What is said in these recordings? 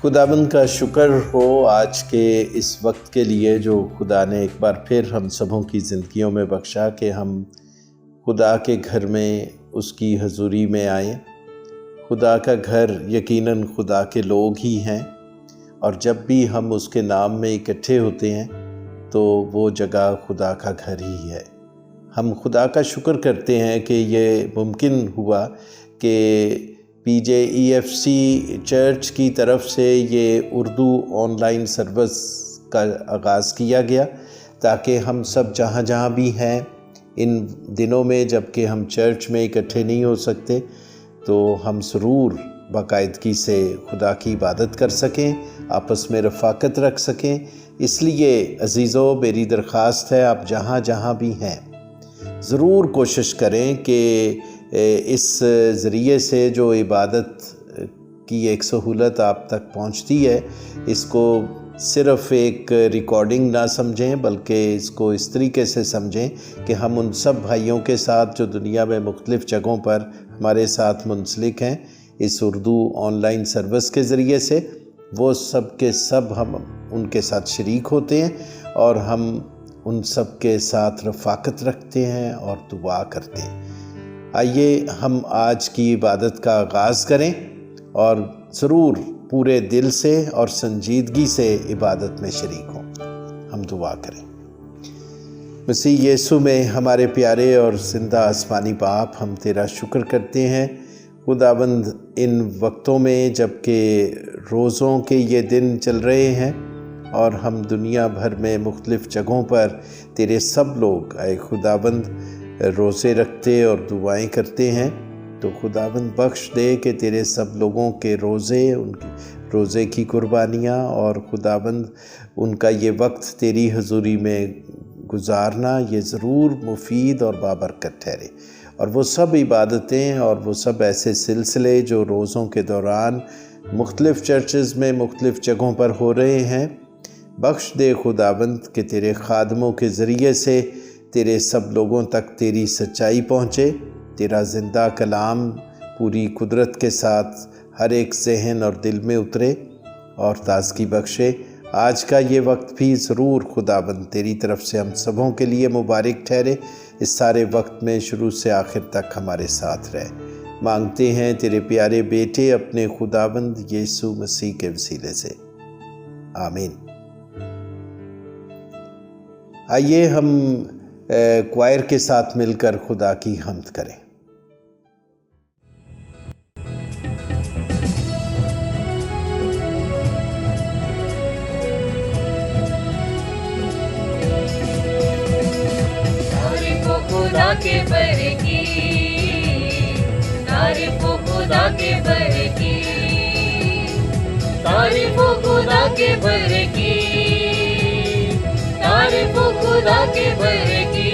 خداوند کا شکر ہو آج کے اس وقت کے لیے جو خدا نے ایک بار پھر ہم سبوں کی زندگیوں میں بخشا کہ ہم خدا کے گھر میں اس کی حضوری میں آئیں۔ خدا کا گھر یقیناً خدا کے لوگ ہی ہیں، اور جب بھی ہم اس کے نام میں اکٹھے ہوتے ہیں تو وہ جگہ خدا کا گھر ہی ہے۔ ہم خدا کا شکر کرتے ہیں کہ یہ ممکن ہوا کہ PJEFC چرچ کی طرف سے یہ اردو آن لائن سروس کا آغاز کیا گیا، تاکہ ہم سب جہاں جہاں بھی ہیں ان دنوں میں جب کہ ہم چرچ میں اکٹھے نہیں ہو سکتے تو ہم ضرور باقاعدگی سے خدا کی عبادت کر سکیں، آپس میں رفاقت رکھ سکیں۔ اس لیے عزیزو، میری درخواست ہے آپ جہاں جہاں بھی ہیں ضرور کوشش کریں کہ اس ذریعے سے جو عبادت کی ایک سہولت آپ تک پہنچتی ہے، اس کو صرف ایک ریکارڈنگ نہ سمجھیں، بلکہ اس کو اس طریقے سے سمجھیں کہ ہم ان سب بھائیوں کے ساتھ جو دنیا میں مختلف جگہوں پر ہمارے ساتھ منسلک ہیں اس اردو آن لائن سروس کے ذریعے سے، وہ سب کے سب ہم ان کے ساتھ شریک ہوتے ہیں اور ہم ان سب کے ساتھ رفاقت رکھتے ہیں اور دعا کرتے ہیں۔ آئیے ہم آج کی عبادت کا آغاز کریں اور ضرور پورے دل سے اور سنجیدگی سے عبادت میں شریک ہوں۔ ہم دعا کریں۔ مسیح یسوع میں ہمارے پیارے اور زندہ آسمانی باپ، ہم تیرا شکر کرتے ہیں خداوند، ان وقتوں میں جب کہ روزوں کے یہ دن چل رہے ہیں اور ہم دنیا بھر میں مختلف جگہوں پر تیرے سب لوگ اے خداوند روزے رکھتے اور دعائیں کرتے ہیں، تو خداوند بخش دے کہ تیرے سب لوگوں کے روزے، ان کے روزے کی قربانیاں اور خداوند ان کا یہ وقت تیری حضوری میں گزارنا یہ ضرور مفید اور بابرکت ٹھہرے، اور وہ سب عبادتیں اور وہ سب ایسے سلسلے جو روزوں کے دوران مختلف چرچز میں مختلف جگہوں پر ہو رہے ہیں، بخش دے خداوند کہ تیرے خادموں کے ذریعے سے تیرے سب لوگوں تک تیری سچائی پہنچے، تیرا زندہ کلام پوری قدرت کے ساتھ ہر ایک ذہن اور دل میں اترے اور تازگی بخشے۔ آج کا یہ وقت بھی ضرور خداوند تیری طرف سے ہم سبوں کے لیے مبارک ٹھہرے، اس سارے وقت میں شروع سے آخر تک ہمارے ساتھ رہے۔ مانگتے ہیں تیرے پیارے بیٹے اپنے خداوند یسوع مسیح کے وسیلے سے، آمین۔ آئیے ہم کوائر کے ساتھ مل کر خدا کی حمد کریں۔ تعریف و خدا کے بر کی، تعریف و خدا کے بر کی، تعریف و خدا کے بر کی، تعریف و خدا کے بر کی،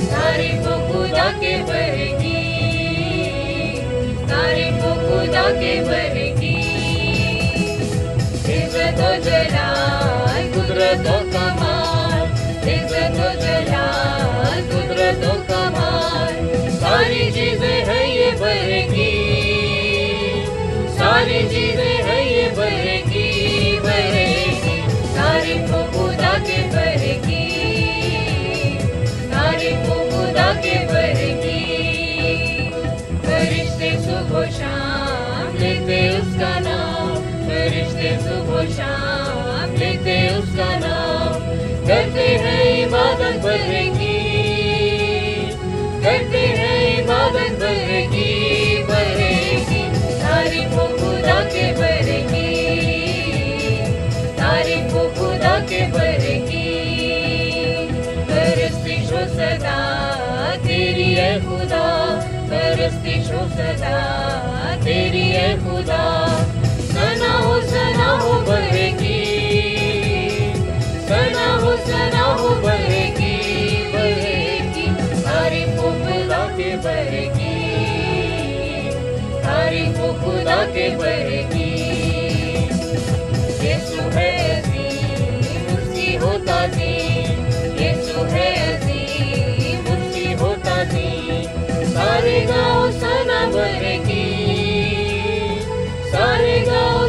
تعریف و خدا کے بر کی، تعریف و خدا کے بر کی۔ عزت و جلال، قدرت و کمال، عزت و جلال، قدرت و کمال، ساری چیزیں ہیں یہ بر کی، ساری چیزیں ہیں یہ بر کی، بر کی۔ تعریف و خدا کے بر کی، تعریف و خدا کے بر کی۔ فرشتے صبح و شام لیتے اس کا نام، فرشتے صبح و شام لیتے اس کا نام، کرتے ہیں عبادت بر کی، کرتے ہیں عبادت بر کی، بر کی۔ تعریف و خدا کے بر کی، تعریف و خدا کے بر کی۔ پرستش و صدا تیری اے خدا، پرستش و صدا تیری اے خدا، ثنا ہو بر کی، ثنا ہو بر کی، بر کی۔ تعریف و خدا کے بر کی، تعریف و خدا کے بر کی۔ یسوع ہے عظیم، اس کی ہو تعظیم، یسوع ہے عظیم، اس کی ہو تعظیم، سارے گاؤں ثنا بر کی، سارے گاؤں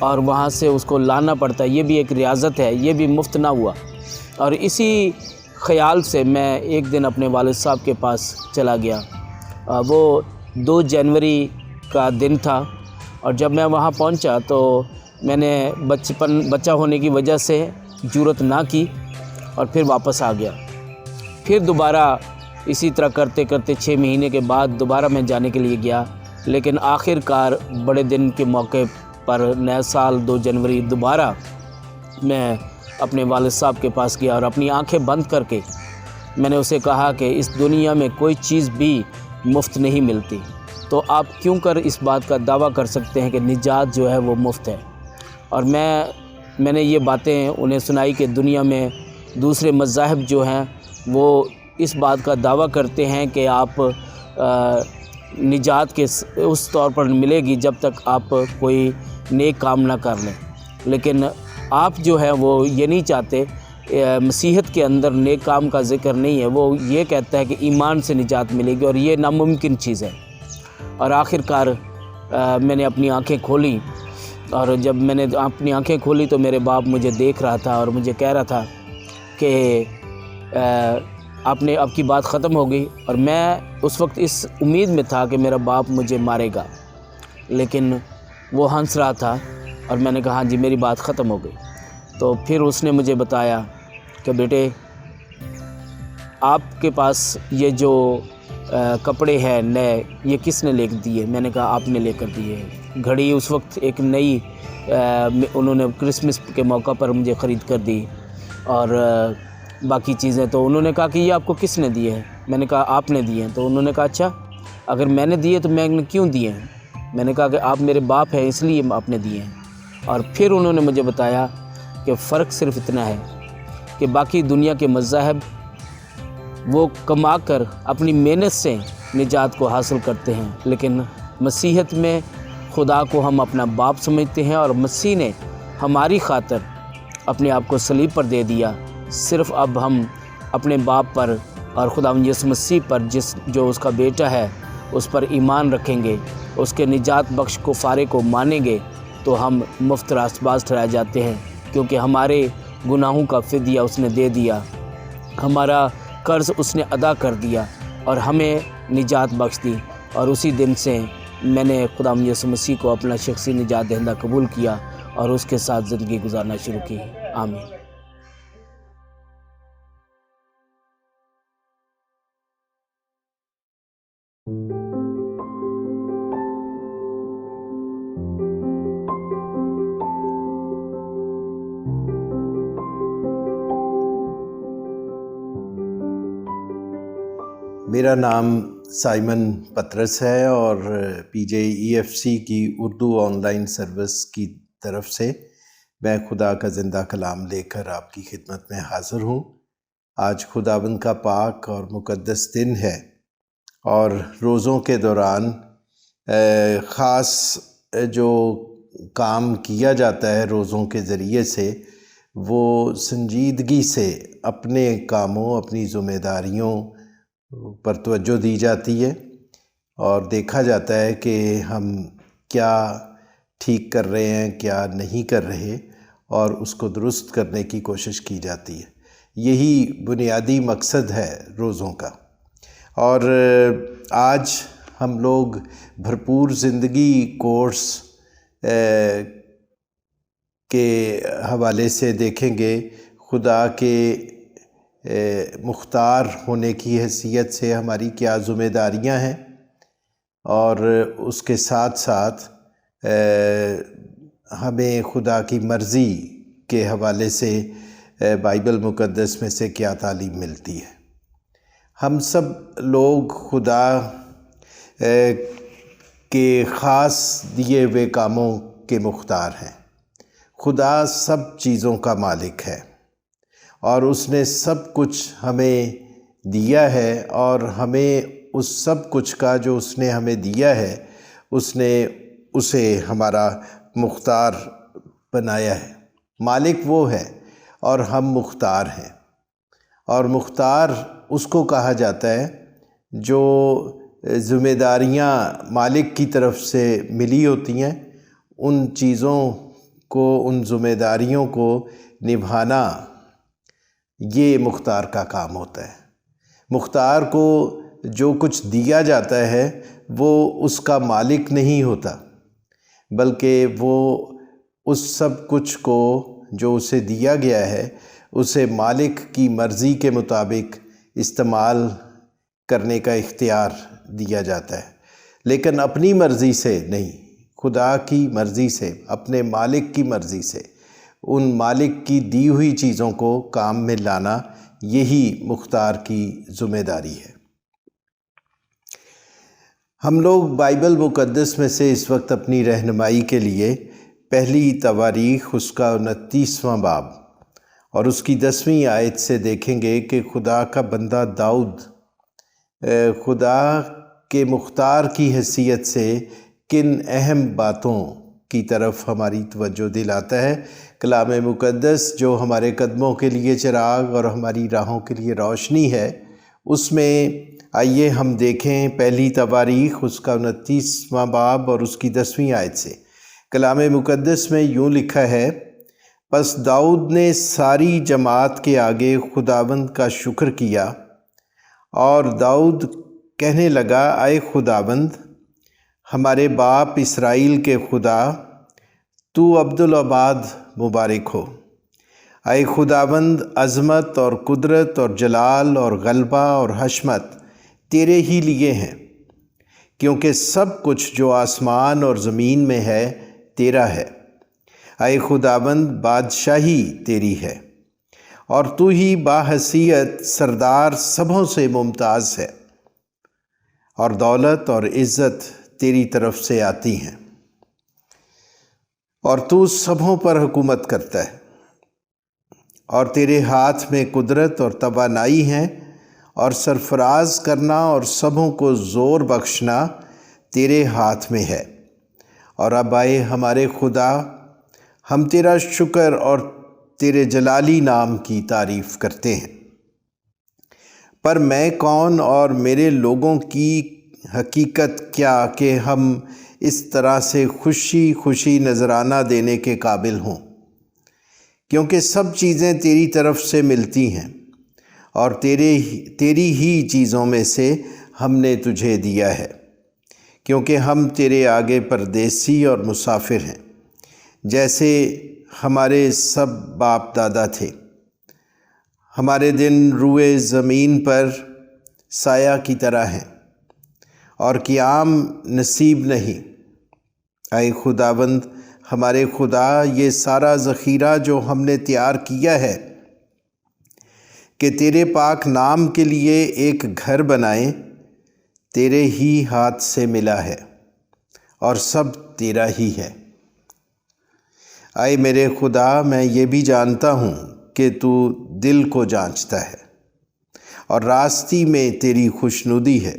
اور وہاں سے اس کو لانا پڑتا ہے، یہ بھی ایک ریاضت ہے، یہ بھی مفت نہ ہوا۔ اور اسی خیال سے میں ایک دن اپنے والد صاحب کے پاس چلا گیا۔ وہ 2 جنوری کا دن تھا، اور جب میں وہاں پہنچا تو میں نے بچہ ہونے کی وجہ سے جرأت نہ کی اور پھر واپس آ گیا۔ پھر دوبارہ اسی طرح کرتے کرتے 6 مہینے کے بعد دوبارہ میں جانے کے لیے گیا، لیکن آخر کار بڑے دن کے موقع پر نیا سال 2 جنوری دوبارہ میں اپنے والد صاحب کے پاس گیا، اور اپنی آنکھیں بند کر کے میں نے اسے کہا کہ اس دنیا میں کوئی چیز بھی مفت نہیں ملتی، تو آپ کیوں کر اس بات کا دعویٰ کر سکتے ہیں کہ نجات جو ہے وہ مفت ہے؟ اور میں نے یہ باتیں انہیں سنائی کہ دنیا میں دوسرے مذاہب جو ہیں وہ اس بات کا دعویٰ کرتے ہیں کہ آپ نجات کے اس طور پر ملے گی جب تک آپ کوئی نیک کام نہ کر لیں، لیکن آپ جو ہے وہ یہ نہیں چاہتے۔ مسیحیت کے اندر نیک کام کا ذکر نہیں ہے، وہ یہ کہتا ہے کہ ایمان سے نجات ملے گی، اور یہ ناممکن چیز ہے۔ اور آخر کار میں نے اپنی آنکھیں کھولیں، اور جب میں نے اپنی آنکھیں کھولی تو میرے باپ مجھے دیکھ رہا تھا اور مجھے کہہ رہا تھا کہ آپ نے اب کی بات ختم ہو گئی۔ اور میں اس وقت اس امید میں تھا کہ میرا باپ مجھے مارے گا، لیکن وہ ہنس رہا تھا، اور میں نے کہا ہاں جی میری بات ختم ہو گئی۔ تو پھر اس نے مجھے بتایا کہ بیٹے آپ کے پاس یہ جو کپڑے ہیں نئے، یہ کس نے لے کے دیے؟ میں نے کہا آپ نے لے کر دیے ہیں۔ گھڑی اس وقت ایک نئی انہوں نے کرسمس کے موقع پر مجھے خرید کر دی، اور باقی چیزیں تو انہوں نے کہا کہ یہ آپ کو کس نے دیے ہیں؟ میں نے کہا آپ نے دیے ہیں۔ تو انہوں نے کہا اچھا اگر میں نے دیے تو میں نے کیوں دیے ہیں؟ میں نے کہا کہ آپ میرے باپ ہیں اس لیے آپ نے دیے ہیں۔ اور پھر انہوں نے مجھے بتایا کہ فرق صرف اتنا ہے کہ باقی دنیا کے مذاہب وہ کما کر اپنی محنت سے نجات کو حاصل کرتے ہیں، لیکن مسیحیت میں خدا کو ہم اپنا باپ سمجھتے ہیں، اور مسیح نے ہماری خاطر اپنے آپ کو صلیب پر دے دیا۔ صرف اب ہم اپنے باپ پر اور خداوند یسوع مسیح پر جو اس کا بیٹا ہے اس پر ایمان رکھیں گے، اس کے نجات بخش کفارے کو مانیں گے، تو ہم مفت راست باز ٹھہرائے جاتے ہیں، کیونکہ ہمارے گناہوں کا فدیہ اس نے دے دیا، ہمارا قرض اس نے ادا کر دیا اور ہمیں نجات بخش دی۔ اور اسی دن سے میں نے خداوند یسوع مسیح کو اپنا شخصی نجات دہندہ قبول کیا اور اس کے ساتھ زندگی گزارنا شروع کی۔ آمین۔ میرا نام سائمن پطرس ہے، اور PJEFC کی اردو آن لائن سروس کی طرف سے میں خدا کا زندہ کلام لے کر آپ کی خدمت میں حاضر ہوں۔ آج خداوند کا پاک اور مقدس دن ہے، اور روزوں کے دوران خاص جو کام کیا جاتا ہے روزوں کے ذریعے سے، وہ سنجیدگی سے اپنے کاموں، اپنی ذمہ داریوں پر توجہ دی جاتی ہے، اور دیکھا جاتا ہے کہ ہم کیا ٹھیک کر رہے ہیں، کیا نہیں کر رہے، اور اس کو درست کرنے کی کوشش کی جاتی ہے۔ یہی بنیادی مقصد ہے روزوں کا۔ اور آج ہم لوگ بھرپور زندگی کورس کے حوالے سے دیکھیں گے خدا کے مختار ہونے کی حیثیت سے ہماری کیا ذمہ داریاں ہیں، اور اس کے ساتھ ساتھ ہمیں خدا کی مرضی کے حوالے سے بائبل مقدس میں سے کیا تعلیم ملتی ہے۔ ہم سب لوگ خدا کے خاص دیے ہوئے کاموں کے مختار ہیں۔ خدا سب چیزوں کا مالک ہے، اور اس نے سب کچھ ہمیں دیا ہے، اور ہمیں اس سب کچھ کا جو اس نے ہمیں دیا ہے اس نے اسے ہمارا مختار بنایا ہے۔ مالک وہ ہے اور ہم مختار ہیں، اور مختار اس کو کہا جاتا ہے جو ذمہ داریاں مالک کی طرف سے ملی ہوتی ہیں، ان چیزوں کو ان ذمہ داریوں کو نبھانا یہ مختار کا کام ہوتا ہے۔ مختار کو جو کچھ دیا جاتا ہے وہ اس کا مالک نہیں ہوتا، بلکہ وہ اس سب کچھ کو جو اسے دیا گیا ہے اسے مالک کی مرضی کے مطابق استعمال کرنے کا اختیار دیا جاتا ہے، لیکن اپنی مرضی سے نہیں، خدا کی مرضی سے، اپنے مالک کی مرضی سے ان مالک کی دی ہوئی چیزوں کو کام میں لانا، یہی مختار کی ذمہ داری ہے۔ ہم لوگ بائبل مقدس میں سے اس وقت اپنی رہنمائی کے لیے پہلی تواریخ اس کا 29واں باب اور اس کی 10ویں آیت سے دیکھیں گے کہ خدا کا بندہ داؤد خدا کے مختار کی حیثیت سے کن اہم باتوں کی طرف ہماری توجہ دلاتا ہے۔ کلام مقدس جو ہمارے قدموں کے لیے چراغ اور ہماری راہوں کے لیے روشنی ہے، اس میں آئیے ہم دیکھیں پہلی تواریخ اس کا 29واں باب اور اس کی 10ویں آیت سے۔ کلام مقدس میں یوں لکھا ہے، پس داؤد نے ساری جماعت کے آگے خداوند کا شکر کیا، اور داؤد کہنے لگا، اے خداوند ہمارے باپ اسرائیل کے خدا، تو عبدالآباد مبارک ہو۔ اے خداوند عظمت اور قدرت اور جلال اور غلبہ اور حشمت تیرے ہی لیے ہیں، کیونکہ سب کچھ جو آسمان اور زمین میں ہے تیرا ہے۔ اے خداوند بادشاہی تیری ہے، اور تو ہی باحیثیت سردار سبھوں سے ممتاز ہے، اور دولت اور عزت تیری طرف سے آتی ہیں، اور تو سبھوں پر حکومت کرتا ہے، اور تیرے ہاتھ میں قدرت اور توانائی ہیں، اور سرفراز کرنا اور سبھوں کو زور بخشنا تیرے ہاتھ میں ہے۔ اور اب آئے ہمارے خدا، ہم تیرا شکر اور تیرے جلالی نام کی تعریف کرتے ہیں۔ پر میں کون اور میرے لوگوں کی حقیقت کیا کہ ہم اس طرح سے خوشی خوشی نذرانہ دینے کے قابل ہوں، کیونکہ سب چیزیں تیری طرف سے ملتی ہیں، اور تیری ہی چیزوں میں سے ہم نے تجھے دیا ہے، کیونکہ ہم تیرے آگے پردیسی اور مسافر ہیں، جیسے ہمارے سب باپ دادا تھے۔ ہمارے دن روئے زمین پر سایہ کی طرح ہیں، اور قیام نصیب نہیں۔ اے خداوند ہمارے خدا، یہ سارا ذخیرہ جو ہم نے تیار کیا ہے کہ تیرے پاک نام کے لیے ایک گھر بنائیں، تیرے ہی ہاتھ سے ملا ہے، اور سب تیرا ہی ہے۔ اے میرے خدا، میں یہ بھی جانتا ہوں کہ تو دل کو جانچتا ہے، اور راستی میں تیری خوشنودی ہے۔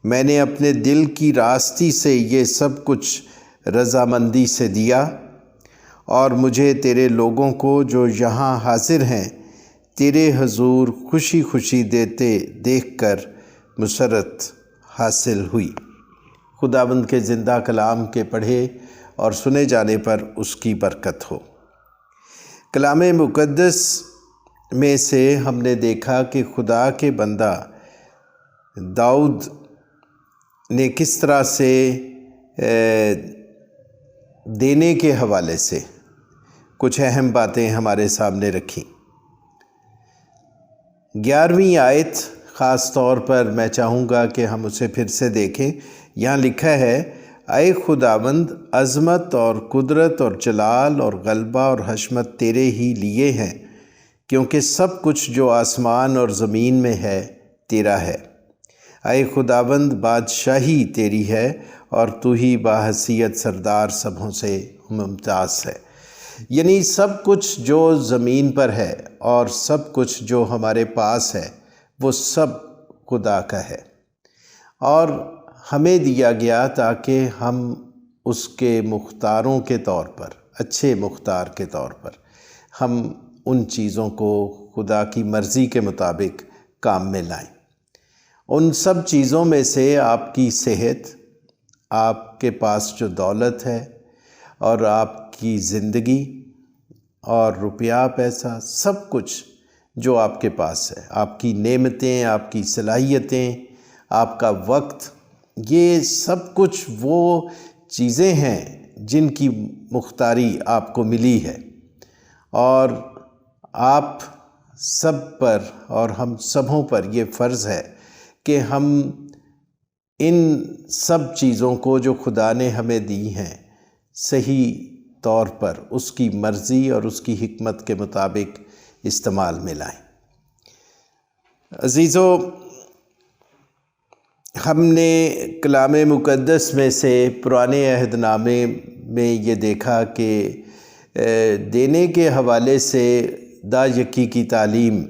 میں نے اپنے دل کی راستی سے یہ سب کچھ رضامندی سے دیا، اور مجھے تیرے لوگوں کو جو یہاں حاضر ہیں تیرے حضور خوشی خوشی دیتے دیکھ کر مسرت حاصل ہوئی۔ خداوند کے زندہ کلام کے پڑھے اور سنے جانے پر اس کی برکت ہو۔ کلام مقدس میں سے ہم نے دیکھا کہ خدا کے بندہ داؤد نے کس طرح سے دینے کے حوالے سے کچھ اہم باتیں ہمارے سامنے رکھیں۔ 11ویں آیت خاص طور پر میں چاہوں گا کہ ہم اسے پھر سے دیکھیں۔ یہاں لکھا ہے، اے خداوند عظمت اور قدرت اور جلال اور غلبہ اور حشمت تیرے ہی لیے ہیں، کیونکہ سب کچھ جو آسمان اور زمین میں ہے تیرا ہے۔ اے خداوند بادشاہی تیری ہے، اور تو ہی باحیثیت سردار سبھوں سے ممتاز ہے۔ یعنی سب کچھ جو زمین پر ہے اور سب کچھ جو ہمارے پاس ہے وہ سب خدا کا ہے، اور ہمیں دیا گیا تاکہ ہم اس کے مختاروں کے طور پر، اچھے مختار کے طور پر، ہم ان چیزوں کو خدا کی مرضی کے مطابق کام میں لائیں۔ ان سب چیزوں میں سے آپ کی صحت، آپ کے پاس جو دولت ہے، اور آپ کی زندگی اور روپیہ پیسہ سب کچھ جو آپ کے پاس ہے، آپ کی نعمتیں، آپ کی صلاحیتیں، آپ کا وقت، یہ سب کچھ وہ چیزیں ہیں جن کی مختاری آپ کو ملی ہے، اور آپ سب پر اور ہم سبھوں پر یہ فرض ہے کہ ہم ان سب چیزوں کو جو خدا نے ہمیں دی ہیں صحیح طور پر اس کی مرضی اور اس کی حکمت کے مطابق استعمال میں لائیں۔ عزیزو، ہم نے کلام مقدس میں سے پرانے عہد نامے میں یہ دیکھا کہ دینے کے حوالے سے دا یکی کی تعلیم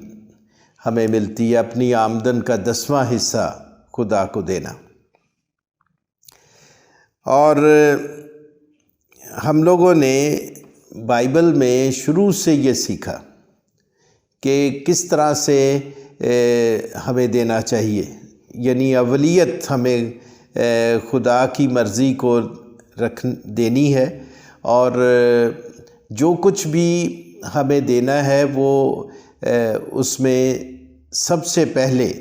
ہمیں ملتی ہے، اپنی آمدن کا 10واں حصہ خدا کو دینا۔ اور ہم لوگوں نے بائبل میں شروع سے یہ سیکھا کہ کس طرح سے ہمیں دینا چاہیے، یعنی اولیت ہمیں خدا کی مرضی کو دینی ہے، اور جو کچھ بھی ہمیں دینا ہے وہ اس میں سب سے پہلے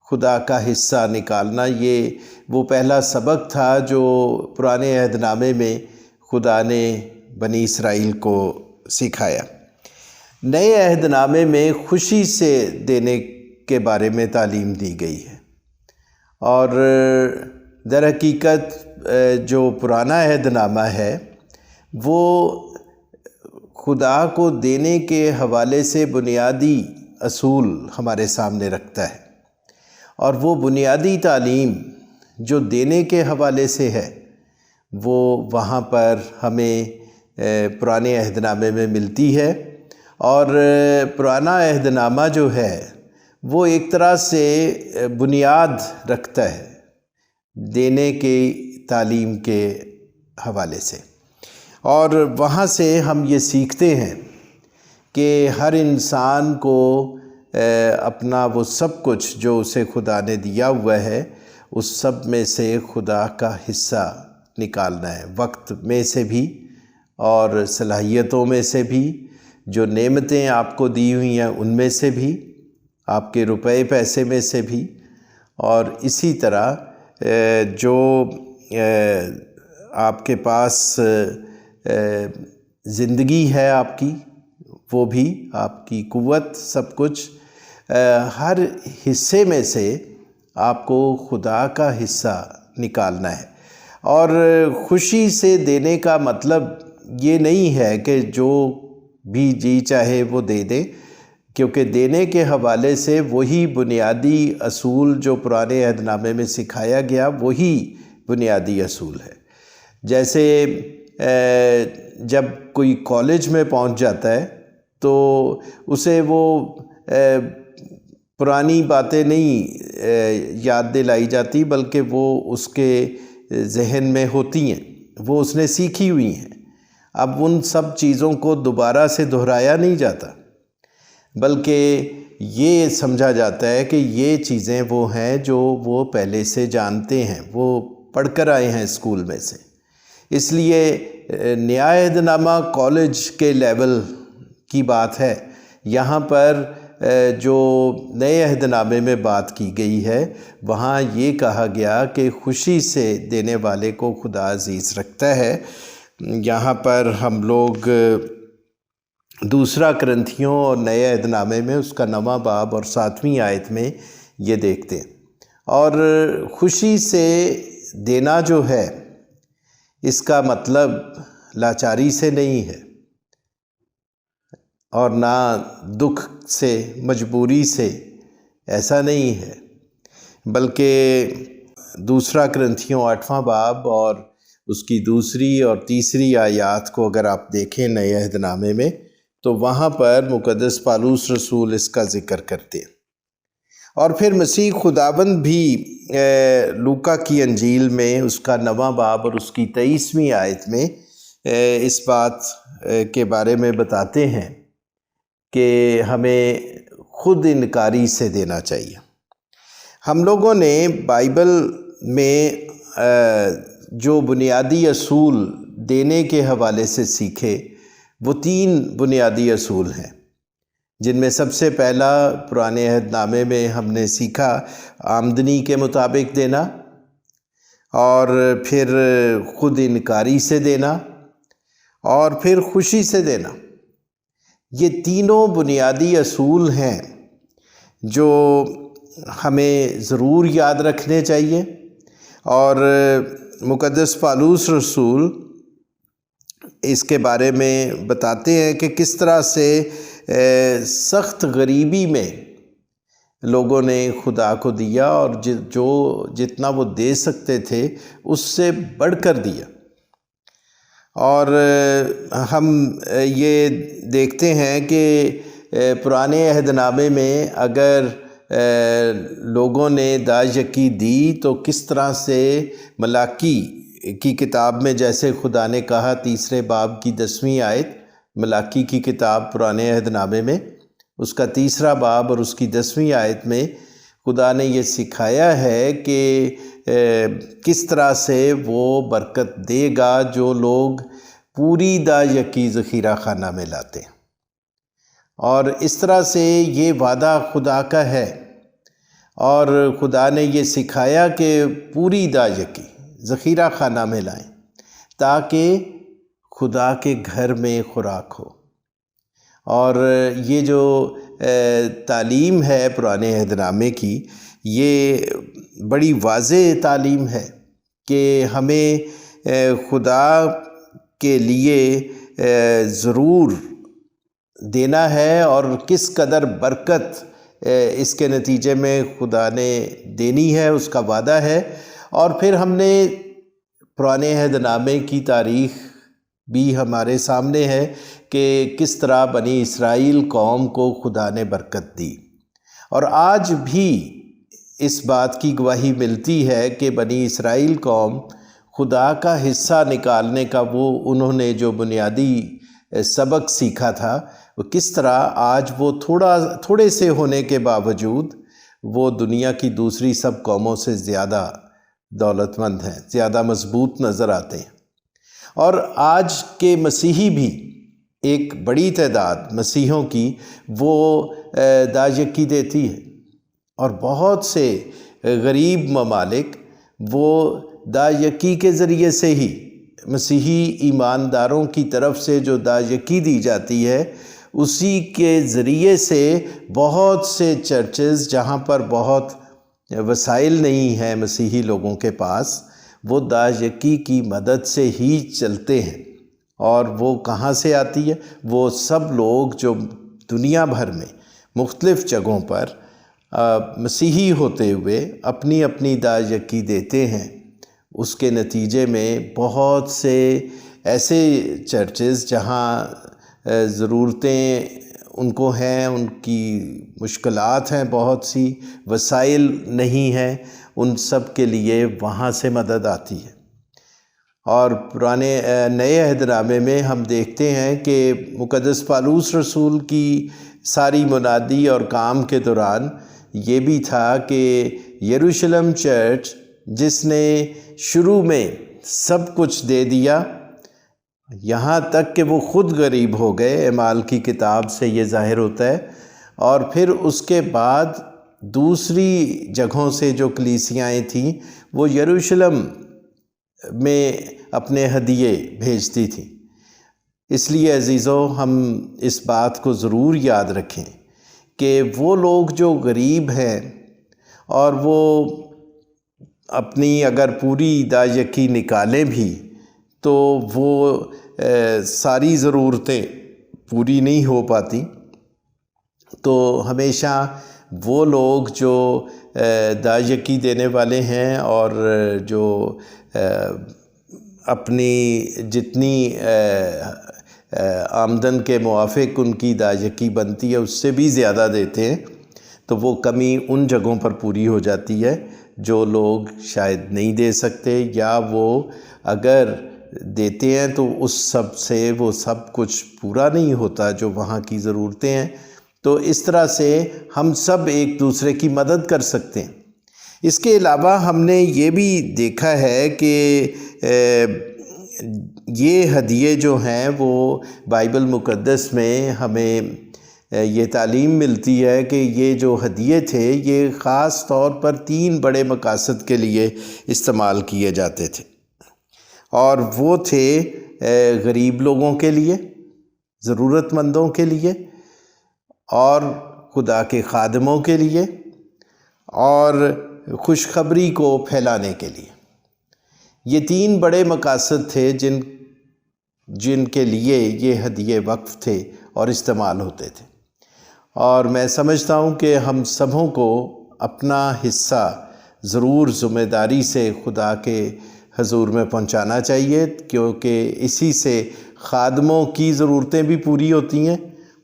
خدا کا حصہ نکالنا، یہ وہ پہلا سبق تھا جو پرانے عہد نامے میں خدا نے بنی اسرائیل کو سکھایا۔ نئے عہد نامے میں خوشی سے دینے کے بارے میں تعلیم دی گئی ہے، اور در حقیقت جو پرانا عہد نامہ ہے وہ خدا کو دینے کے حوالے سے بنیادی اصول ہمارے سامنے رکھتا ہے، اور وہ بنیادی تعلیم جو دینے کے حوالے سے ہے وہ وہاں پر ہمیں پرانے عہد نامے میں ملتی ہے۔ اور پرانا عہد نامہ جو ہے وہ ایک طرح سے بنیاد رکھتا ہے دینے کی تعلیم کے حوالے سے، اور وہاں سے ہم یہ سیکھتے ہیں کہ ہر انسان کو اپنا وہ سب کچھ جو اسے خدا نے دیا ہوا ہے اس سب میں سے خدا کا حصہ نکالنا ہے، وقت میں سے بھی اور صلاحیتوں میں سے بھی، جو نعمتیں آپ کو دی ہوئی ہیں ان میں سے بھی، آپ کے روپے پیسے میں سے بھی، اور اسی طرح جو آپ کے پاس زندگی ہے آپ کی، وہ بھی آپ کی قوت، سب کچھ، ہر حصے میں سے آپ کو خدا کا حصہ نکالنا ہے۔ اور خوشی سے دینے کا مطلب یہ نہیں ہے کہ جو بھی جی چاہے وہ دے دے، کیونکہ دینے کے حوالے سے وہی بنیادی اصول جو پرانے عہد نامے میں سکھایا گیا وہی بنیادی اصول ہے۔ جیسے جب کوئی کالج میں پہنچ جاتا ہے تو اسے وہ پرانی باتیں نہیں یاد دلائی جاتی، بلکہ وہ اس کے ذہن میں ہوتی ہیں، وہ اس نے سیکھی ہوئی ہیں۔ اب ان سب چیزوں کو دوبارہ سے دہرایا نہیں جاتا، بلکہ یہ سمجھا جاتا ہے کہ یہ چیزیں وہ ہیں جو وہ پہلے سے جانتے ہیں، وہ پڑھ کر آئے ہیں اسکول میں سے۔ اس لیے نیا عہد نامہ کالج کے لیول کی بات ہے، یہاں پر جو نئے عہد نامے میں بات کی گئی ہے وہاں یہ کہا گیا کہ خوشی سے دینے والے کو خدا عزیز رکھتا ہے۔ یہاں پر ہم لوگ دوسرا کرنتھیوں اور نئے عہد نامے میں اس کا 9واں باب اور 7ویں آیت میں یہ دیکھتے ہیں۔ اور خوشی سے دینا جو ہے اس کا مطلب لاچاری سے نہیں ہے، اور نہ دکھ سے، مجبوری سے، ایسا نہیں ہے، بلکہ دوسرا کرنتھیوں 8واں باب اور اس کی دوسری اور تیسری آیات کو اگر آپ دیکھیں نئے عہد نامے میں تو وہاں پر مقدس پالوس رسول اس کا ذکر کرتے ہیں۔ اور پھر مسیح خداوند بھی لوکا کی انجیل میں اس کا 9واں باب اور اس کی 23ویں آیت میں اس بات کے بارے میں بتاتے ہیں کہ ہمیں خود انکاری سے دینا چاہیے۔ ہم لوگوں نے بائبل میں جو بنیادی اصول دینے کے حوالے سے سیکھے وہ 3 بنیادی اصول ہیں، جن میں سب سے پہلا پرانے عہد نامے میں ہم نے سیکھا آمدنی کے مطابق دینا، اور پھر خود انکاری سے دینا، اور پھر خوشی سے دینا۔ یہ تینوں بنیادی اصول ہیں جو ہمیں ضرور یاد رکھنے چاہیے، اور مقدس پالوس رسول اس کے بارے میں بتاتے ہیں کہ کس طرح سے سخت غریبی میں لوگوں نے خدا کو دیا، اور جو جتنا وہ دے سکتے تھے اس سے بڑھ کر دیا۔ اور ہم یہ دیکھتے ہیں کہ پرانے عہد نامے میں اگر لوگوں نے داج یکی دی تو کس طرح سے ملاکی کی کتاب میں جیسے خدا نے کہا 3 باب کی 10ویں آیت، ملاکی کی کتاب پرانے عہد نامے میں اس کا 3 باب اور اس کی 10ویں آیت میں خدا نے یہ سکھایا ہے کہ کس طرح سے وہ برکت دے گا جو لوگ پوری داج یکی ذخیرہ خانہ میں لاتے ہیں۔ اور اس طرح سے یہ وعدہ خدا کا ہے، اور خدا نے یہ سکھایا کہ پوری داج یکی ذخیرہ خانہ میں لائیں تاکہ خدا کے گھر میں خوراک ہو۔ اور یہ جو تعلیم ہے پرانے عہد نامے کی، یہ بڑی واضح تعلیم ہے کہ ہمیں خدا کے لیے ضرور دینا ہے، اور کس قدر برکت اس کے نتیجے میں خدا نے دینی ہے اس کا وعدہ ہے۔ اور پھر ہم نے پرانے عہد نامے کی تاریخ بھی ہمارے سامنے ہے کہ کس طرح بنی اسرائیل قوم کو خدا نے برکت دی، اور آج بھی اس بات کی گواہی ملتی ہے کہ بنی اسرائیل قوم خدا کا حصہ نکالنے کا انہوں نے جو بنیادی سبق سیکھا تھا، وہ کس طرح آج وہ تھوڑے سے ہونے کے باوجود وہ دنیا کی دوسری سب قوموں سے زیادہ دولت مند ہیں، زیادہ مضبوط نظر آتے ہیں۔ اور آج کے مسیحی بھی ایک بڑی تعداد مسیحوں کی وہ داج یکی دیتی ہے، اور بہت سے غریب ممالک وہ داج یکی کے ذریعے سے ہی مسیحی ایمانداروں کی طرف سے جو داج یکی دی جاتی ہے اسی کے ذریعے سے بہت سے چرچز جہاں پر بہت وسائل نہیں ہیں مسیحی لوگوں کے پاس، وہ داج یکی کی مدد سے ہی چلتے ہیں۔ اور وہ کہاں سے آتی ہے؟ وہ سب لوگ جو دنیا بھر میں مختلف جگہوں پر مسیحی ہوتے ہوئے اپنی اپنی داج یکی دیتے ہیں، اس کے نتیجے میں بہت سے ایسے چرچز جہاں ضرورتیں ان کو ہیں، ان کی مشکلات ہیں، بہت سی وسائل نہیں ہیں، ان سب کے لیے وہاں سے مدد آتی ہے۔ اور نئے عہد نامے میں ہم دیکھتے ہیں کہ مقدس پالوس رسول کی ساری منادی اور کام کے دوران یہ بھی تھا کہ یروشلم چرچ جس نے شروع میں سب کچھ دے دیا، یہاں تک کہ وہ خود غریب ہو گئے، اعمال کی کتاب سے یہ ظاہر ہوتا ہے، اور پھر اس کے بعد دوسری جگہوں سے جو کلیسیائیں تھیں وہ یروشلم میں اپنے ہدیے بھیجتی تھیں۔ اس لیے عزیزو، ہم اس بات کو ضرور یاد رکھیں کہ وہ لوگ جو غریب ہیں اور وہ اپنی اگر پوری داج یکی نکالیں بھی تو وہ ساری ضرورتیں پوری نہیں ہو پاتی، تو ہمیشہ وہ لوگ جو داج یکی دینے والے ہیں اور جو اپنی جتنی آمدن کے موافق ان کی داج یکی بنتی ہے اس سے بھی زیادہ دیتے ہیں، تو وہ کمی ان جگہوں پر پوری ہو جاتی ہے جو لوگ شاید نہیں دے سکتے، یا وہ اگر دیتے ہیں تو اس سب سے وہ سب کچھ پورا نہیں ہوتا جو وہاں کی ضرورتیں ہیں۔ تو اس طرح سے ہم سب ایک دوسرے کی مدد کر سکتے ہیں۔ اس کے علاوہ ہم نے یہ بھی دیکھا ہے کہ یہ ہدیے جو ہیں وہ بائبل مقدس میں ہمیں یہ تعلیم ملتی ہے کہ یہ جو ہدیے تھے یہ خاص طور پر 3 بڑے مقاصد کے لیے استعمال کیے جاتے تھے، اور وہ تھے غریب لوگوں کے لیے، ضرورت مندوں کے لیے، اور خدا کے خادموں کے لیے، اور خوشخبری کو پھیلانے کے لیے۔ یہ 3 بڑے مقاصد تھے جن کے لیے یہ ہدیے وقف تھے اور استعمال ہوتے تھے، اور میں سمجھتا ہوں کہ ہم سبوں کو اپنا حصہ ضرور ذمہ داری سے خدا کے حضور میں پہنچانا چاہیے، کیونکہ اسی سے خادموں کی ضرورتیں بھی پوری ہوتی ہیں،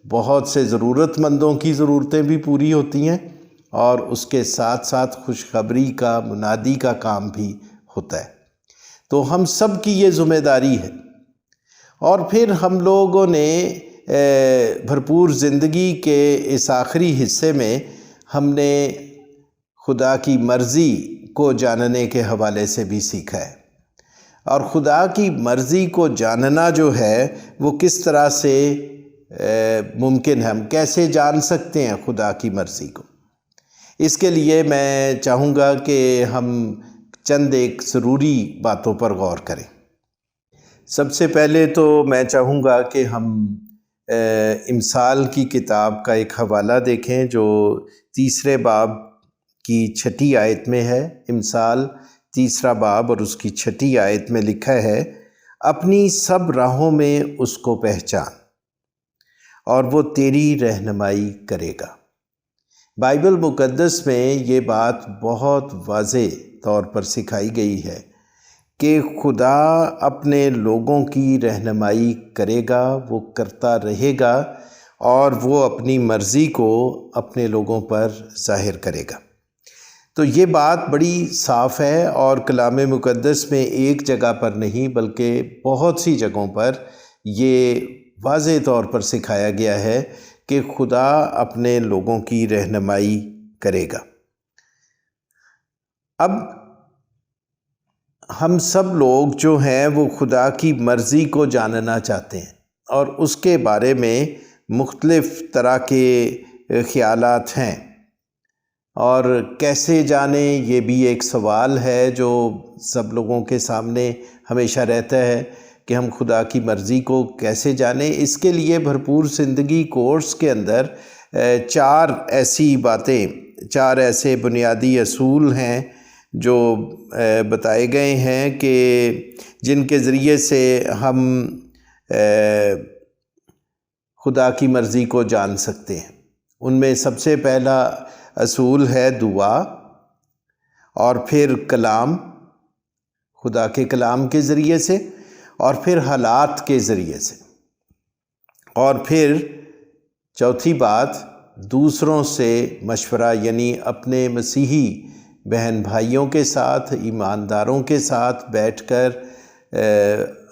بہت سے ضرورت مندوں کی ضرورتیں بھی پوری ہوتی ہیں، اور اس کے ساتھ ساتھ خوشخبری کا منادی کا کام بھی ہوتا ہے۔ تو ہم سب کی یہ ذمہ داری ہے۔ اور پھر ہم لوگوں نے بھرپور زندگی کے اس آخری حصے میں ہم نے خدا کی مرضی کو جاننے کے حوالے سے بھی سیکھا ہے، اور خدا کی مرضی کو جاننا جو ہے وہ کس طرح سے ممکن ہے، ہم کیسے جان سکتے ہیں خدا کی مرضی کو۔ اس کے لیے میں چاہوں گا کہ ہم چند ایک ضروری باتوں پر غور کریں۔ سب سے پہلے تو میں چاہوں گا کہ ہم امثال کی کتاب کا ایک حوالہ دیکھیں جو 3 باب کی 6 آیت میں ہے۔ امثال 3 باب اور اس کی 6 آیت میں لکھا ہے، اپنی سب راہوں میں اس کو پہچان اور وہ تیری رہنمائی کرے گا۔ بائبل مقدس میں یہ بات بہت واضح طور پر سکھائی گئی ہے کہ خدا اپنے لوگوں کی رہنمائی کرے گا، وہ کرتا رہے گا، اور وہ اپنی مرضی کو اپنے لوگوں پر ظاہر کرے گا۔ تو یہ بات بڑی صاف ہے، اور کلام مقدس میں ایک جگہ پر نہیں بلکہ بہت سی جگہوں پر یہ واضح طور پر سکھایا گیا ہے کہ خدا اپنے لوگوں کی رہنمائی کرے گا۔ اب ہم سب لوگ جو ہیں وہ خدا کی مرضی کو جاننا چاہتے ہیں، اور اس کے بارے میں مختلف طرح کے خیالات ہیں، اور کیسے جانیں یہ بھی ایک سوال ہے جو سب لوگوں کے سامنے ہمیشہ رہتا ہے کہ ہم خدا کی مرضی کو کیسے جانیں۔ اس کے لیے بھرپور زندگی کورس کے اندر 4 ایسی باتیں، 4 ایسے بنیادی اصول ہیں جو بتائے گئے ہیں کہ جن کے ذریعے سے ہم خدا کی مرضی کو جان سکتے ہیں۔ ان میں سب سے پہلا اصول ہے دعا، اور پھر کلام، خدا کے کلام کے ذریعے سے، اور پھر حالات کے ذریعے سے، اور پھر چوتھی بات دوسروں سے مشورہ، یعنی اپنے مسیحی بہن بھائیوں کے ساتھ، ایمانداروں کے ساتھ بیٹھ کر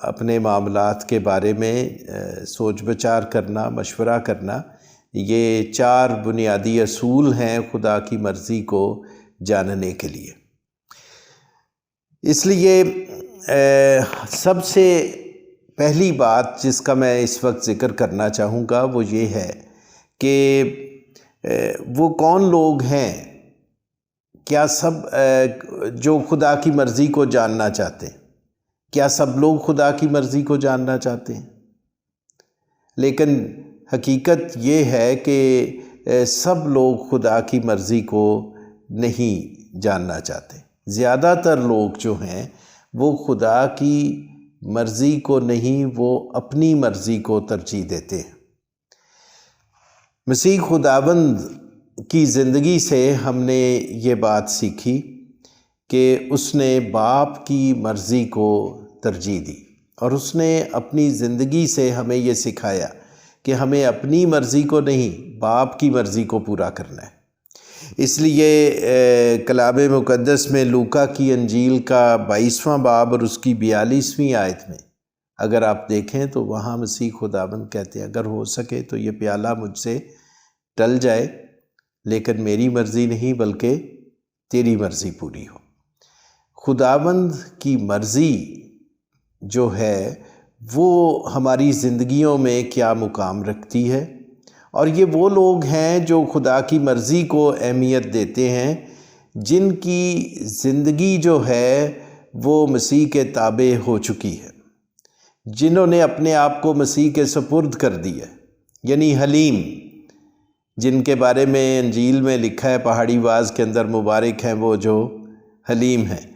اپنے معاملات کے بارے میں سوچ بچار کرنا، مشورہ کرنا۔ یہ 4 بنیادی اصول ہیں خدا کی مرضی کو جاننے کے لیے۔ اس لیے سب سے پہلی بات جس کا میں اس وقت ذکر کرنا چاہوں گا وہ یہ ہے کہ وہ کون لوگ ہیں، کیا سب جو خدا کی مرضی کو جاننا چاہتے ہیں، کیا سب لوگ خدا کی مرضی کو جاننا چاہتے ہیں؟ لیکن حقیقت یہ ہے کہ سب لوگ خدا کی مرضی کو نہیں جاننا چاہتے۔ زیادہ تر لوگ جو ہیں وہ خدا کی مرضی کو نہیں، وہ اپنی مرضی کو ترجیح دیتے ہیں۔ مسیح خداوند کی زندگی سے ہم نے یہ بات سیکھی کہ اس نے باپ کی مرضی کو ترجیح دی، اور اس نے اپنی زندگی سے ہمیں یہ سکھایا کہ ہمیں اپنی مرضی کو نہیں، باپ کی مرضی کو پورا کرنا ہے۔ اس لیے کلام مقدس میں لوکا کی انجیل کا 22واں باب اور اس کی 42ویں آیت میں اگر آپ دیکھیں تو وہاں مسیح خداوند کہتے ہیں، اگر ہو سکے تو یہ پیالہ مجھ سے ٹل جائے، لیکن میری مرضی نہیں بلکہ تیری مرضی پوری ہو۔ خداوند کی مرضی جو ہے وہ ہماری زندگیوں میں کیا مقام رکھتی ہے، اور یہ وہ لوگ ہیں جو خدا کی مرضی کو اہمیت دیتے ہیں، جن کی زندگی جو ہے وہ مسیح کے تابع ہو چکی ہے، جنہوں نے اپنے آپ کو مسیح کے سپرد کر دیا، یعنی حلیم، جن کے بارے میں انجیل میں لکھا ہے پہاڑی واز کے اندر، مبارک ہیں وہ جو حلیم ہیں۔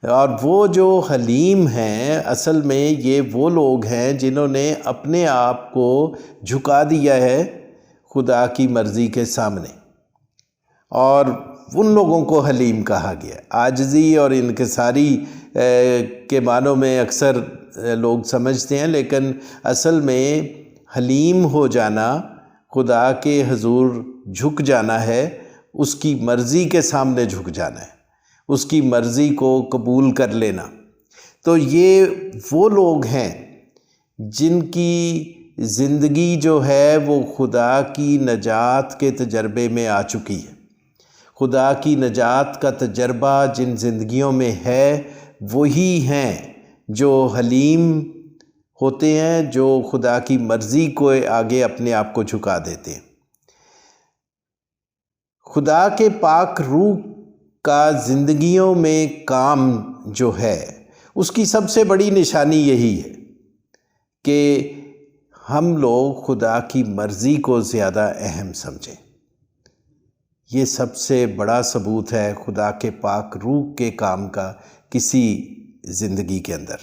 اور وہ جو حلیم ہیں اصل میں یہ وہ لوگ ہیں جنہوں نے اپنے آپ کو جھکا دیا ہے خدا کی مرضی کے سامنے، اور ان لوگوں کو حلیم کہا گیا۔ عاجزی اور انکساری کے معنوں میں اکثر لوگ سمجھتے ہیں، لیکن اصل میں حلیم ہو جانا، خدا کے حضور جھک جانا ہے، اس کی مرضی کے سامنے جھک جانا ہے، اس کی مرضی کو قبول کر لینا۔ تو یہ وہ لوگ ہیں جن کی زندگی جو ہے وہ خدا کی نجات کے تجربے میں آ چکی ہے۔ خدا کی نجات کا تجربہ جن زندگیوں میں ہے وہی ہیں جو حلیم ہوتے ہیں، جو خدا کی مرضی کو آگے اپنے آپ کو جھکا دیتے ہیں۔ خدا کے پاک روح کا زندگیوں میں کام جو ہے اس کی سب سے بڑی نشانی یہی ہے کہ ہم لوگ خدا کی مرضی کو زیادہ اہم سمجھیں۔ یہ سب سے بڑا ثبوت ہے خدا کے پاک روح کے کام کا کسی زندگی کے اندر۔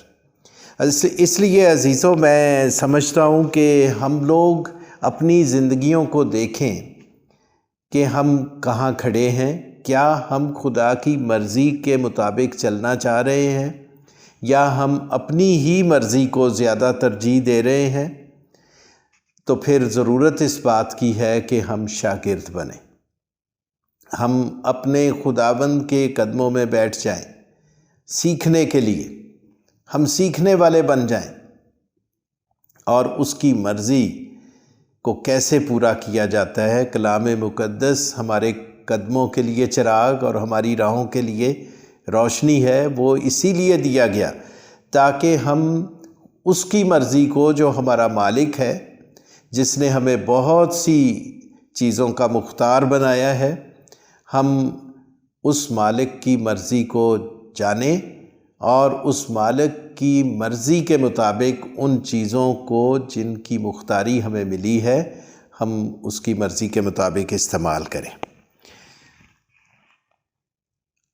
اس لیے عزیزوں میں سمجھتا ہوں کہ ہم لوگ اپنی زندگیوں کو دیکھیں کہ ہم کہاں کھڑے ہیں، کیا ہم خدا کی مرضی کے مطابق چلنا چاہ رہے ہیں یا ہم اپنی ہی مرضی کو زیادہ ترجیح دے رہے ہیں؟ تو پھر ضرورت اس بات کی ہے کہ ہم شاگرد بنیں، ہم اپنے خداوند کے قدموں میں بیٹھ جائیں سیکھنے کے لیے، ہم سیکھنے والے بن جائیں، اور اس کی مرضی کو کیسے پورا کیا جاتا ہے۔ کلام مقدس ہمارے قدموں کے لیے چراغ اور ہماری راہوں کے لیے روشنی ہے، وہ اسی لیے دیا گیا تاکہ ہم اس کی مرضی کو، جو ہمارا مالک ہے، جس نے ہمیں بہت سی چیزوں کا مختار بنایا ہے، ہم اس مالک کی مرضی کو جانیں اور اس مالک کی مرضی کے مطابق ان چیزوں کو جن کی مختاری ہمیں ملی ہے ہم اس کی مرضی کے مطابق استعمال کریں۔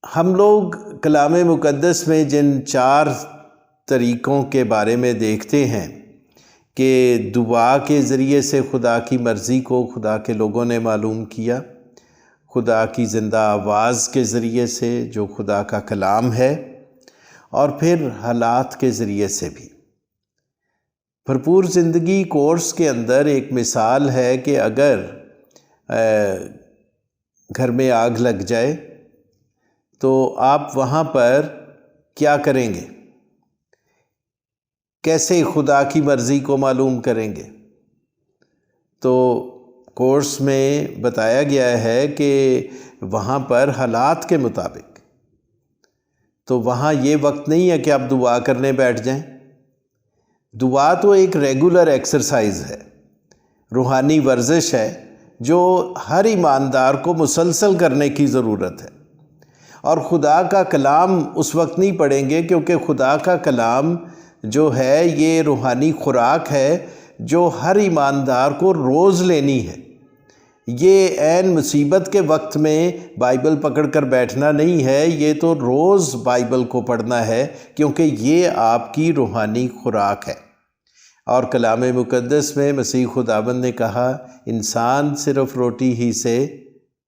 ہم لوگ کلام مقدس میں جن 4 طریقوں کے بارے میں دیکھتے ہیں کہ دعا کے ذریعے سے خدا کی مرضی کو خدا کے لوگوں نے معلوم کیا، خدا کی زندہ آواز کے ذریعے سے جو خدا کا کلام ہے، اور پھر حالات کے ذریعے سے بھی۔ بھرپور زندگی کورس کے اندر ایک مثال ہے کہ اگر گھر میں آگ لگ جائے تو آپ وہاں پر کیا کریں گے؟ کیسے خدا کی مرضی کو معلوم کریں گے؟ تو کورس میں بتایا گیا ہے کہ وہاں پر حالات کے مطابق، تو وہاں یہ وقت نہیں ہے کہ آپ دعا کرنے بیٹھ جائیں۔ دعا تو ایک ریگولر ایکسرسائز ہے، روحانی ورزش ہے جو ہر ایماندار کو مسلسل کرنے کی ضرورت ہے۔ اور خدا کا کلام اس وقت نہیں پڑھیں گے کیونکہ خدا کا کلام جو ہے یہ روحانی خوراک ہے جو ہر ایماندار کو روز لینی ہے۔ یہ عین مصیبت کے وقت میں بائبل پکڑ کر بیٹھنا نہیں ہے، یہ تو روز بائبل کو پڑھنا ہے کیونکہ یہ آپ کی روحانی خوراک ہے۔ اور کلام مقدس میں مسیح خداوند نے کہا انسان صرف روٹی ہی سے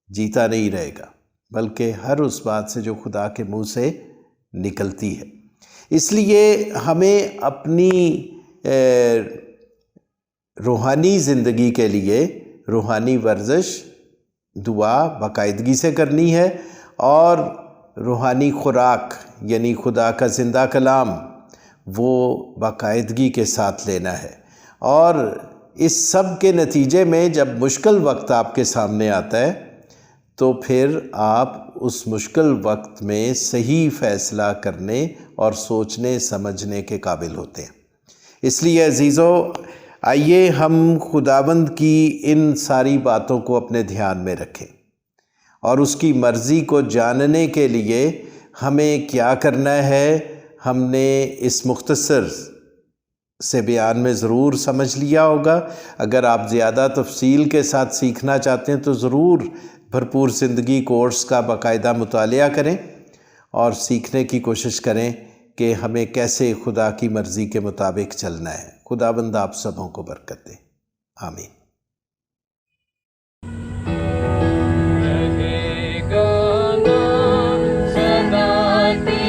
جیتا نہیں رہے گا بلکہ ہر اس بات سے جو خدا کے منہ سے نکلتی ہے۔ اس لیے ہمیں اپنی روحانی زندگی کے لیے روحانی ورزش دعا باقاعدگی سے کرنی ہے، اور روحانی خوراک یعنی خدا کا زندہ کلام وہ باقاعدگی کے ساتھ لینا ہے۔ اور اس سب کے نتیجے میں جب مشکل وقت آپ کے سامنے آتا ہے تو پھر آپ اس مشکل وقت میں صحیح فیصلہ کرنے اور سوچنے سمجھنے کے قابل ہوتے ہیں۔ اس لیے عزیزو، آئیے ہم خداوند کی ان ساری باتوں کو اپنے دھیان میں رکھیں اور اس کی مرضی کو جاننے کے لیے ہمیں کیا کرنا ہے، ہم نے اس مختصر سے بیان میں ضرور سمجھ لیا ہوگا۔ اگر آپ زیادہ تفصیل کے ساتھ سیکھنا چاہتے ہیں تو ضرور بھرپور زندگی کورس کا باقاعدہ مطالعہ کریں اور سیکھنے کی کوشش کریں کہ ہمیں کیسے خدا کی مرضی کے مطابق چلنا ہے۔ خداوند آپ سبوں کو برکت دے، آمین۔ رہے گا نا صدا کی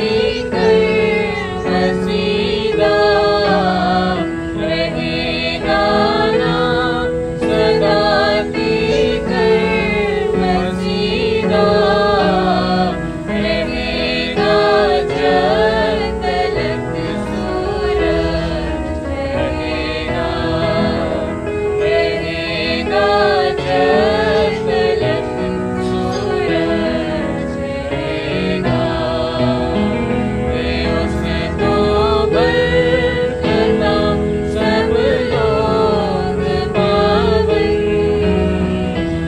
قصیدہ، رہے گا نا صدا کی قصیدہ، رہے گا جب تلک سورج رہے گا، رہے گا جب تلک سورج رہے گا۔ اس کو برکتا سب لوگ پاون،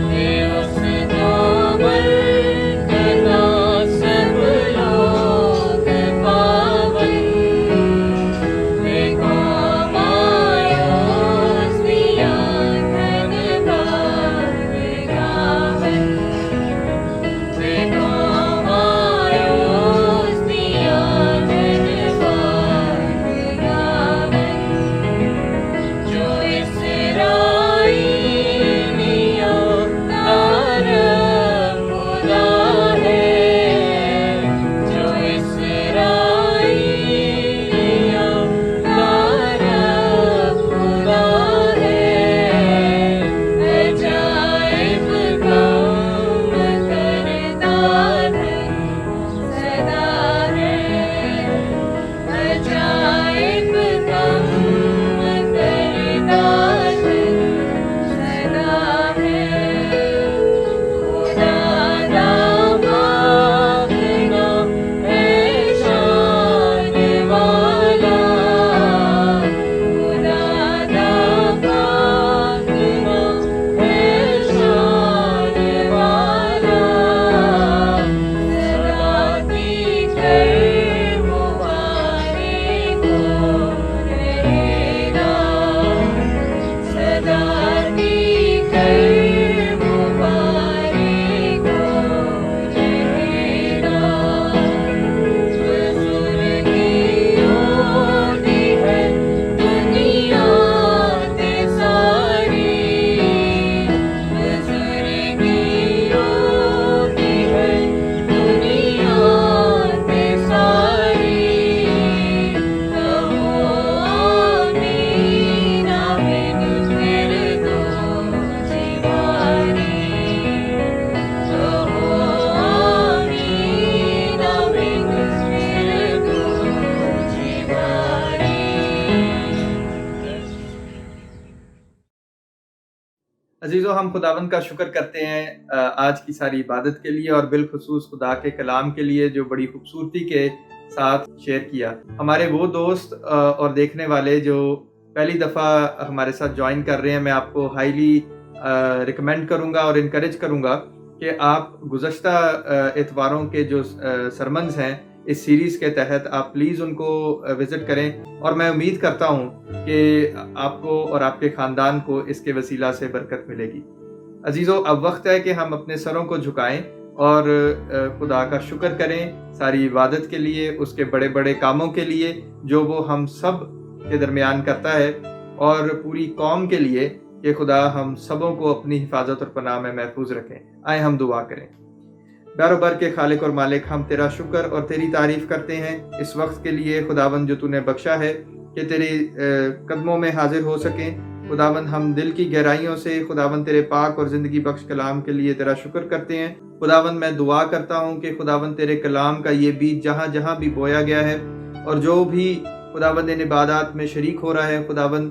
اس کو برکتا سب لوگ پاون، دیکھو مایوس دیا گھن بار گاون، دیکھو مایوس دیا گھن بار گاون، جو اسرائیلیوں کا رب خدا ہے، جو اسرائیلیوں کا رب خدا ہے، عجائب کام کرتا ہے سدا ہے، عجائب کام کرتا ہے سدا ہے۔ خدا دا مانگنا ہے شان والا، خدا دا مانگنا ہے شان والا، صدا کی کر مبارک ہو رہے گا، صدا کی کر مبارک ہو رہے گا۔ بزرگی ہوتی ہے دنیا کے ساری، بزرگی ہوتی ہے دنیا کے ساری، کہو آمین آمین فردوس باری، کہو آمین آمین فردوس باری۔ عزیزو، ہم خداوند کا شکر کرتے ہیں آج کی ساری عبادت کے لیے اور بالخصوص خدا کے کلام کے لیے جو بڑی خوبصورتی کے ساتھ شیئر کیا۔ ہمارے وہ دوست اور دیکھنے والے جو پہلی دفعہ ہمارے ساتھ جوائن کر رہے ہیں، میں آپ کو ہائیلی ریکمینڈ کروں گا اور انکریج کروں گا کہ آپ گزشتہ اتواروں کے جو سرمنز ہیں اس سیریز کے تحت آپ پلیز ان کو وزٹ کریں، اور میں امید کرتا ہوں کہ آپ کو اور آپ کے خاندان کو اس کے وسیلہ سے برکت ملے گی۔ عزیزو، اب وقت ہے کہ ہم اپنے سروں کو جھکائیں اور خدا کا شکر کریں ساری عبادت کے لیے، اس کے بڑے بڑے کاموں کے لیے جو وہ ہم سب کے درمیان کرتا ہے، اور پوری قوم کے لیے کہ خدا ہم سبوں کو اپنی حفاظت اور پناہ میں محفوظ رکھیں۔ آئیں ہم دعا کریں۔ بیروبر کے خالق اور مالک، ہم تیرا شکر اور تیری تعریف کرتے ہیں اس وقت کے لیے خداوند جو تو نے بخشا ہے کہ تیرے قدموں میں حاضر ہو سکیں۔ خداوند ہم دل کی گہرائیوں سے خداوند تیرے پاک اور زندگی بخش کلام کے لیے تیرا شکر کرتے ہیں۔ خداوند میں دعا کرتا ہوں کہ خداوند تیرے کلام کا یہ بیج جہاں جہاں بھی بویا گیا ہے اور جو بھی خداوند ان عبادات میں شریک ہو رہا ہے، خداوند